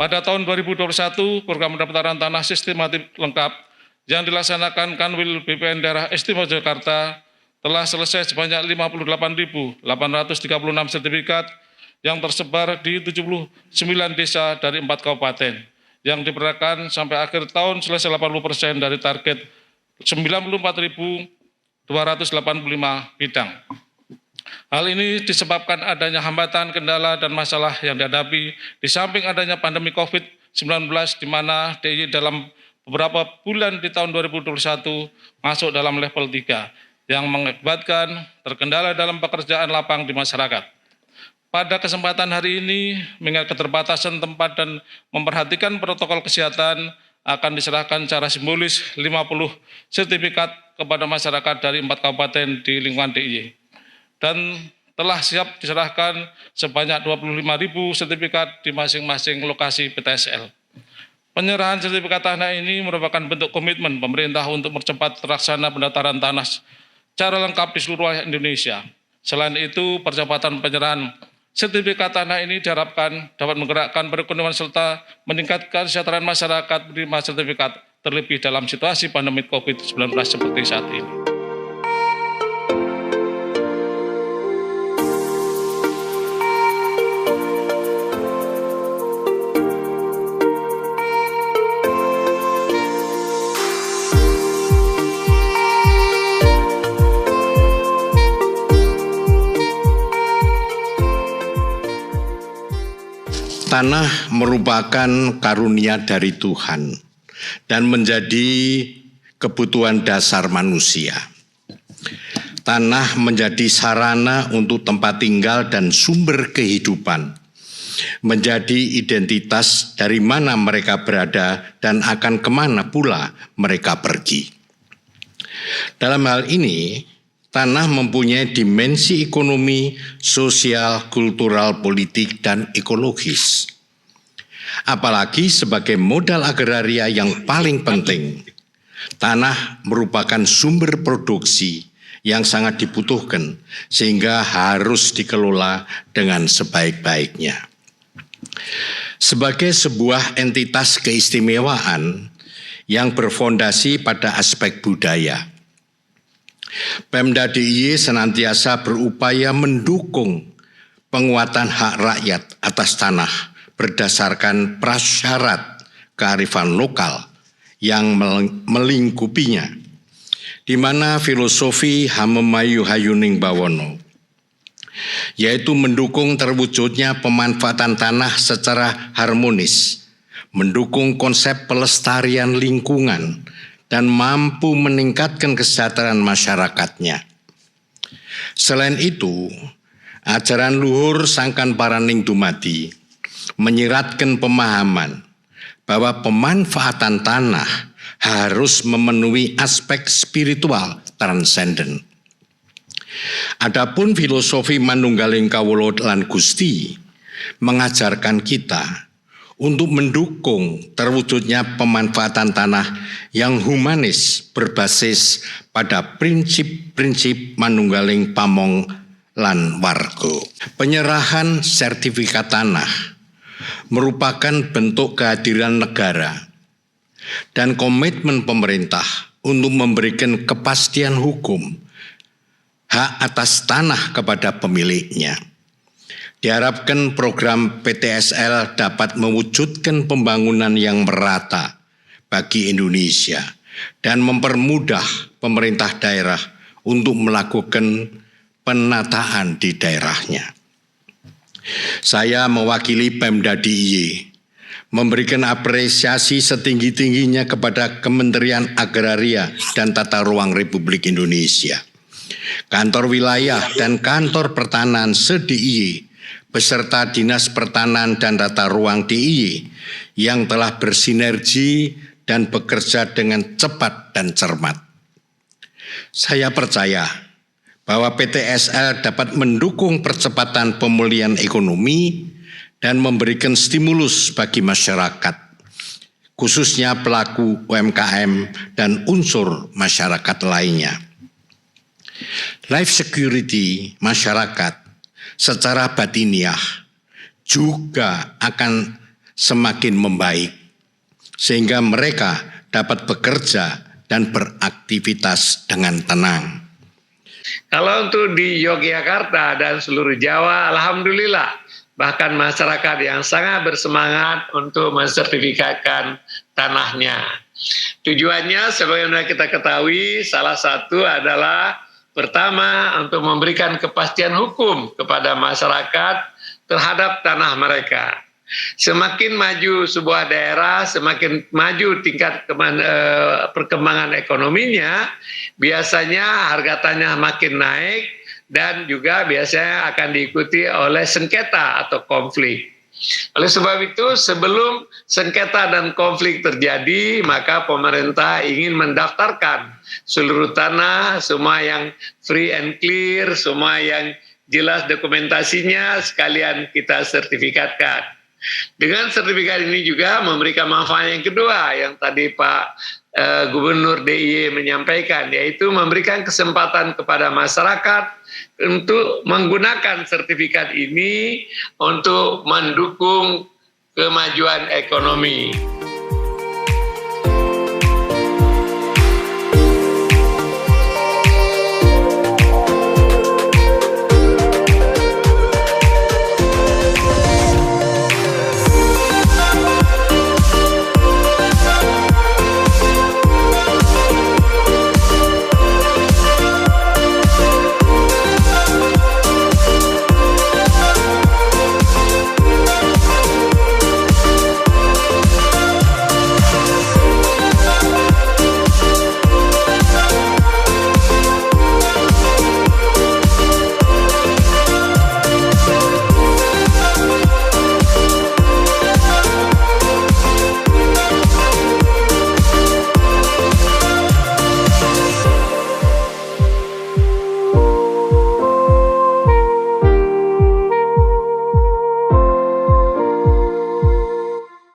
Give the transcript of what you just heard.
Pada tahun 2021, program pendaftaran tanah sistematik lengkap yang dilaksanakan Kanwil BPN Daerah Istimewa Jakarta telah selesai sebanyak 58.836 sertifikat yang tersebar di 79 desa dari 4 kabupaten, yang diperkirakan sampai akhir tahun selesai 80% dari target 94.285 bidang. Hal ini disebabkan adanya hambatan, kendala, dan masalah yang dihadapi di samping adanya pandemi COVID-19 di mana DIY dalam beberapa bulan di tahun 2021 masuk dalam level 3 yang mengakibatkan terkendala dalam pekerjaan lapang di masyarakat. Pada kesempatan hari ini, mengingat keterbatasan tempat dan memperhatikan protokol kesehatan, akan diserahkan secara simbolis 50 sertifikat kepada masyarakat dari 4 kabupaten di lingkungan DIY. Dan telah siap diserahkan sebanyak 25.000 sertifikat di masing-masing lokasi PTSL. Penyerahan sertifikat tanah ini merupakan bentuk komitmen pemerintah untuk mempercepat terlaksana pendaftaran tanah secara lengkap di seluruh Indonesia. Selain itu, percepatan penyerahan sertifikat tanah ini diharapkan dapat menggerakkan perekonomian serta meningkatkan kesejahteraan masyarakat penerima sertifikat, terlebih dalam situasi pandemi COVID-19 seperti saat ini. Tanah merupakan karunia dari Tuhan dan menjadi kebutuhan dasar manusia. Tanah menjadi sarana untuk tempat tinggal dan sumber kehidupan, menjadi identitas dari mana mereka berada dan akan kemana pula mereka pergi. Dalam hal ini, tanah mempunyai dimensi ekonomi, sosial, kultural, politik, dan ekologis. Apalagi sebagai modal agraria yang paling penting, tanah merupakan sumber produksi yang sangat dibutuhkan sehingga harus dikelola dengan sebaik-baiknya. Sebagai sebuah entitas keistimewaan yang berfondasi pada aspek budaya, Pemda DIY senantiasa berupaya mendukung penguatan hak rakyat atas tanah berdasarkan prasyarat kearifan lokal yang melingkupinya, di mana filosofi Hamemayu Hayuning Bawono, yaitu mendukung terwujudnya pemanfaatan tanah secara harmonis, mendukung konsep pelestarian lingkungan, dan mampu meningkatkan kesejahteraan masyarakatnya. Selain itu, ajaran luhur Sangkan Paraning Dumadi menyiratkan pemahaman bahwa pemanfaatan tanah harus memenuhi aspek spiritual transenden. Adapun filosofi Manunggaling Kawula lan Gusti mengajarkan kita untuk mendukung terwujudnya pemanfaatan tanah yang humanis berbasis pada prinsip-prinsip manunggaling pamong lan warga. Penyerahan sertifikat tanah merupakan bentuk kehadiran negara dan komitmen pemerintah untuk memberikan kepastian hukum hak atas tanah kepada pemiliknya. Diharapkan program PTSL dapat mewujudkan pembangunan yang merata bagi Indonesia dan mempermudah pemerintah daerah untuk melakukan penataan di daerahnya. Saya mewakili Pemda DIY memberikan apresiasi setinggi-tingginya kepada Kementerian Agraria dan Tata Ruang Republik Indonesia, kantor wilayah dan kantor pertanahan se-DIY, beserta Dinas Pertanahan dan Tata Ruang DIY yang telah bersinergi dan bekerja dengan cepat dan cermat. Saya percaya bahwa PTSL dapat mendukung percepatan pemulihan ekonomi dan memberikan stimulus bagi masyarakat, khususnya pelaku UMKM dan unsur masyarakat lainnya. Life security masyarakat secara batiniah juga akan semakin membaik, sehingga mereka dapat bekerja dan beraktivitas dengan tenang. Kalau untuk di Yogyakarta dan seluruh Jawa, alhamdulillah, bahkan masyarakat yang sangat bersemangat untuk mensertifikatkan tanahnya. Tujuannya sebagaimana kita ketahui, salah satu adalah pertama untuk memberikan kepastian hukum kepada masyarakat terhadap tanah mereka. Semakin maju sebuah daerah, semakin maju tingkat perkembangan ekonominya, biasanya harga tanah makin naik, dan juga biasanya akan diikuti oleh sengketa atau konflik. Oleh sebab itu, sebelum sengketa dan konflik terjadi, maka pemerintah ingin mendaftarkan seluruh tanah, semua yang free and clear, semua yang jelas dokumentasinya, sekalian kita sertifikatkan. Dengan sertifikat ini juga memberikan manfaat yang kedua yang tadi Pak Gubernur DIY menyampaikan, yaitu memberikan kesempatan kepada masyarakat untuk menggunakan sertifikat ini untuk mendukung kemajuan ekonomi.